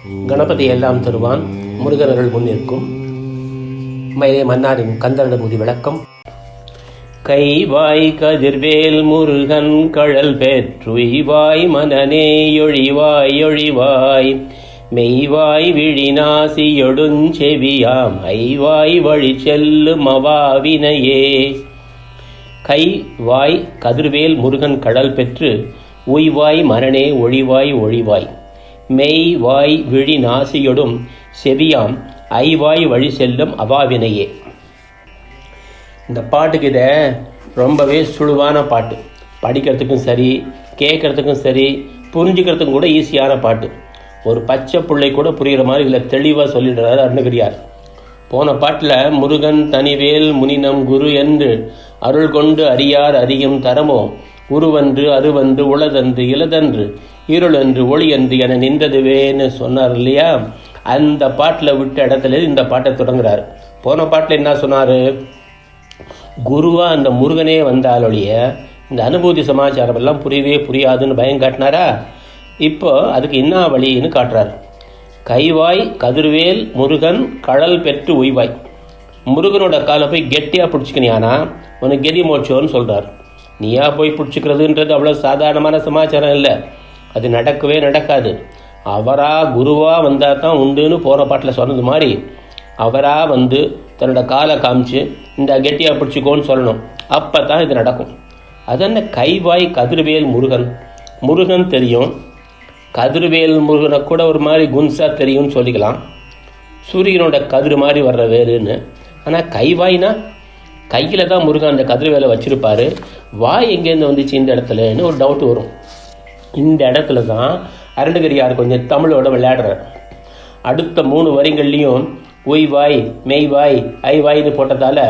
கணபதி எல்லாம் தருவான் முருகர்கள் முன்னிற்கும் மயிலை மன்னாரின் கந்தரடபூதி விளக்கம். கைவாய் கதிர்வேல் முருகன் கழல் பெற்றுய்வாய் மனநே ஒழிவாய் ஒழிவாய் மெய்வாய் விழிநாசியொடுஞ்செவியாம் ஐவாய் வழி செல்லும் அவாவினையே. கைவாய் கதிர்வேல் முருகன் கடல் பெற்று உய்வாய் மனநே ஒழிவாய் ஒழிவாய் மெய்வாய் விழி நாசியொடும் செவியாம் ஐவாய் வழி செல்லும் அவாவினையே. இந்த பாட்டுக்கு இதை ரொம்பவே சுழுவான பாட்டு. படிக்கிறதுக்கும் சரி, கேட்கறதுக்கும் சரி, புரிஞ்சுக்கிறதுக்கும் கூட ஈஸியான பாட்டு. ஒரு பச்சை பிள்ளை கூட புரிகிற மாதிரி இதில் தெளிவாக சொல்லிடுறாரு அருணகிரியார். போன பாட்டில் முருகன் தனிவேல் முனினம் குரு என்று அருள் கொண்டு அறியார் அறியும் தரமோ உருவன்று அருவன்று உளதன்று இளதன்று இருளன்று ஒளியன்று என நின்றதுவேன்னு சொன்னார் இல்லையா? அந்த பாட்டில் விட்ட இடத்துல இந்த பாட்டை தொடங்குறார். போன பாட்டில் என்ன சொன்னார்? குருவாக அந்த முருகனே வந்தாலொழிய இந்த அனுபூதி சமாச்சாரம் எல்லாம் புரியவே புரியாதுன்னு பயம் காட்டினாரா? இப்போ அதுக்கு என்ன வழின்னு காட்டுறார். கைவாய் கதிர்வேல் முருகன் கழல் பெற்று உய்வாய். முருகனோட காலை போய் கெட்டியாக பிடிச்சிக்கினியானா உனக்கு கெதி மோட்சம்னு சொல்கிறார். நீயா போய் பிடிச்சிக்கிறதுன்றது அவ்வளோ சாதாரணமான சமாச்சாரம் இல்லை. அது நடக்கவே நடக்காது. அவராக குருவாக வந்தால் தான் உண்டுன்னு போகிற பாட்டில் சொன்னது மாதிரி அவராக வந்து தன்னோட காலை காமிச்சு இந்த கெட்டியாக பிடிச்சிக்கோன்னு சொல்லணும். அப்போ தான் இது நடக்கும். அதென்ன கைவாய் கதிர்வேல் முருகன்? முருகன் தெரியும், கதிர்வேல் முருகனை கூட ஒரு மாதிரி குன்சா தெரியும்னு சொல்லிக்கலாம். சூரியனோட கதிர் மாதிரி வர்ற வேறுன்னு. ஆனால் கைவாய்னா கையில் தான் முருகன் அந்த கதிர்வேலை வச்சுருப்பார். வாய் எங்கேருந்து வந்துச்சு இந்த இடத்துலன்னு ஒரு டவுட் வரும். இந்த இடத்துல தான் அருணகிரியார் கொஞ்சம் தமிழோட விளையாடுறார். அடுத்த 3 வரிகள்லையும் உய்வாய் மெய்வாய் ஐவாய்னு போட்டதால்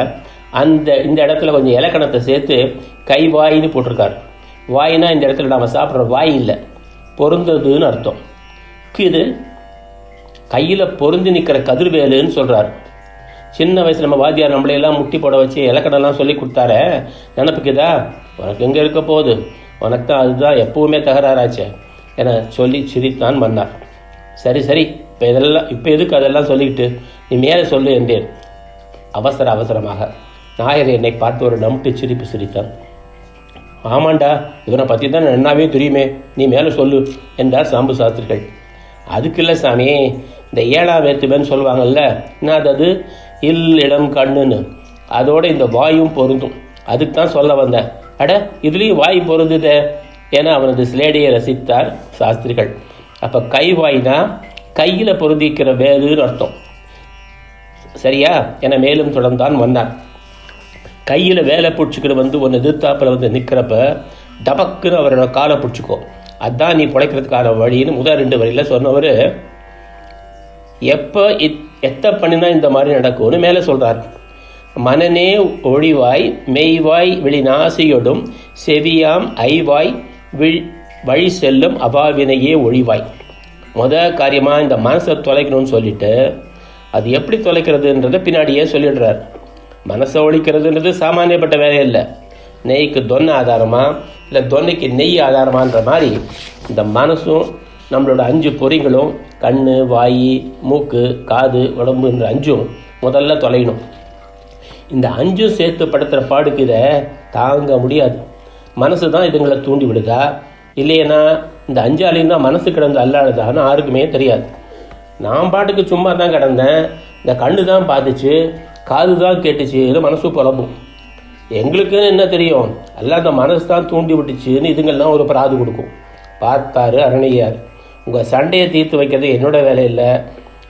இந்த இடத்துல கொஞ்சம் இலக்கணத்தை சேர்த்து கைவாயின்னு போட்டிருக்கார். வாய்னா இந்த இடத்துல நாம் சாப்பிட்ற வாய் இல்லை, பொருந்ததுன்னு அர்த்தம். இது கையில் பொருந்தி நிற்கிற கதிர்வேலுன்னு சொல்கிறார். சின்ன வயசில் நம்ம வாத்தியார் நம்மளையெல்லாம் முட்டி போட வச்சு இலக்கணம்லாம் சொல்லி கொடுத்தார நினப்புக்குதா? உனக்கு எங்கே இருக்க போகுது, உனக்கு தான் அதுதான் எப்பவுமே தகராறாச்சே என சொல்லி சிரித்தான் மன்னார். சரி சரி, இப்போ எதுக்கு அதெல்லாம் சொல்லிக்கிட்டு, நீ மேலே சொல்லு என்றேன். அவசரமாக நாயர் என்னை பார்த்து ஒரு நம்பிட்டு சிரிப்பு சிரித்தான். ஆமாண்டா, இவனை பற்றி தான் நன்னாவே தெரியுமே, நீ மேலே சொல்லு என்றார் சாம்பு சாஸ்திரிகள். அதுக்கு இல்லை சாமி, இந்த 7ஆம் வேத்துவன்னு சொல்லுவாங்கல்ல, என்ன அது இல் இடம் கண்ணுன்னு, அதோட இந்த வாயும் பொருந்தும், அதுக்கு தான் சொல்ல வந்தேன். அட, இதுலேயும் வாய் பொருந்துதே என அவனது சிலேடையை ரசித்தார் சாஸ்திரிகள். அப்போ கைவாய்னா கையில் பொருந்திக்கிற வேலுன்னு அர்த்தம், சரியா என மேலும் தொடர்ந்தான் வந்தான். கையில் வேலை பிடிச்சிக்கிற ஒன்று எதிர்த்தாப்பில் நிற்கிறப்ப டபக்குன்னு அவரோட காலை பிடிச்சிக்கோ, அதுதான் நீ பிழைக்கிறதுக்கான வழின்னு முதல் 2 வரியில் சொன்னவர். எப்போ எத்த பண்ணினா இந்த மாதிரி நடக்கும்னு மேலே சொல்கிறார். மனநே ஒழிவாய் மெய்வாய் விழி நாசியொடும் செவியாம் ஐவாய் வழி செல்லும் அபாவினையே ஒழிவாய். காரியமாக இந்த மனசை தொலைக்கணும்னு சொல்லிட்டு அது எப்படி தொலைக்கிறதுன்றதை பின்னாடியே சொல்லிடுறார். மனசை ஒழிக்கிறதுன்றது சாமானியப்பட்ட வேலை இல்லை. நெய்க்கு தொன்னை ஆதாரமா இல்லை தொன்னைக்கு நெய் ஆதாரமான்ற மாதிரி இந்த மனசும் நம்மளோட 5 பொறிகளும் கண், வாய், மூக்கு, காது, உடம்புன்ற 5ம் முதல்ல தொலையணும். இந்த 5ம் சேர்த்து படுத்துகிற பாடுக்கு இதை தாங்க முடியாது. மனசு தான் இதுங்களை தூண்டி விடுதா, இல்லையனா இந்த 5ஆலையும் தான் மனசு கிடந்து அல்லாடுதான்னு யாருக்குமே தெரியாது. நான் பாட்டுக்கு சும்மா தான் கிடந்தேன், இந்த கண்ணு தான் பார்த்துச்சு, காது தான் கேட்டுச்சு, இது மனசு புலம்பும். எங்களுக்குன்னு என்ன தெரியும், எல்லாம் அந்த மனசு தான் தூண்டி விட்டுச்சுன்னு இதுங்கள்லாம் ஒரு பிராது கொடுக்கும். பார்த்தாரு அருணகிரியார். உங்கள் சண்டையை தீர்த்து வைக்கிறது என்னோட வேலை இல்லை,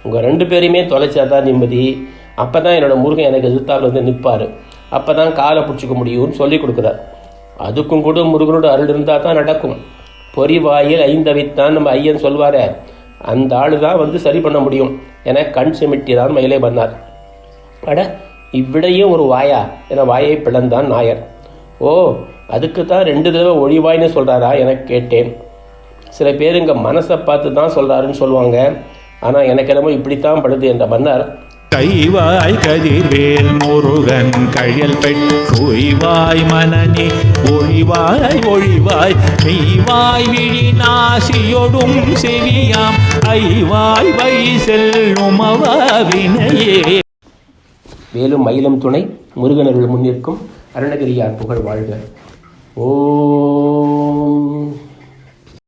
உங்கள் 2 பேரையுமே தொலைச்சா தான் நிம்மதி. அப்போ தான் என்னோடய முருகன் எனக்கு எதிர்த்தால் நிற்பார், அப்போ தான் காலை பிடிச்சிக்க முடியும்னு சொல்லி கொடுக்குறார். அதுக்கும் கூட முருகனோட அருள் இருந்தால் தான் நடக்கும். பொறிவாயில் 5 அவித்தான் நம்ம ஐயன் சொல்வாரே, அந்த ஆள் தான் சரி பண்ண முடியும் என கண் செமிட்டி தான் மயிலை பண்ணார். அட, இவ்விடையும் ஒரு வாயா என வாயை பிளந்தான் நாயர். ஓ, அதுக்கு தான் 2 தடவை ஒழிவாய்னு சொல்கிறாரா என கேட்டேன். சில பேர் இங்கே மனசை பார்த்து தான் சொல்கிறாருன்னு சொல்லுவாங்க, ஆனால் எனக்கு என்னமோ இப்படித்தான் படுது என்ற மன்னர். கைவாய் கதிர்வேல் முருகன் கழல் பெற்றுய்வாய் மனநே ஒழிவாய் ஒழிவாய் மெய்வாய் விழி நாசியொடும் செவியாம் ஐவாய் வழி செல்லும் அவாவினையே. வேலும் மயிலும் துணை முருகனருள் முன்னிற்கும் அருணகிரியார் புகழ் வாழ்க. ஓ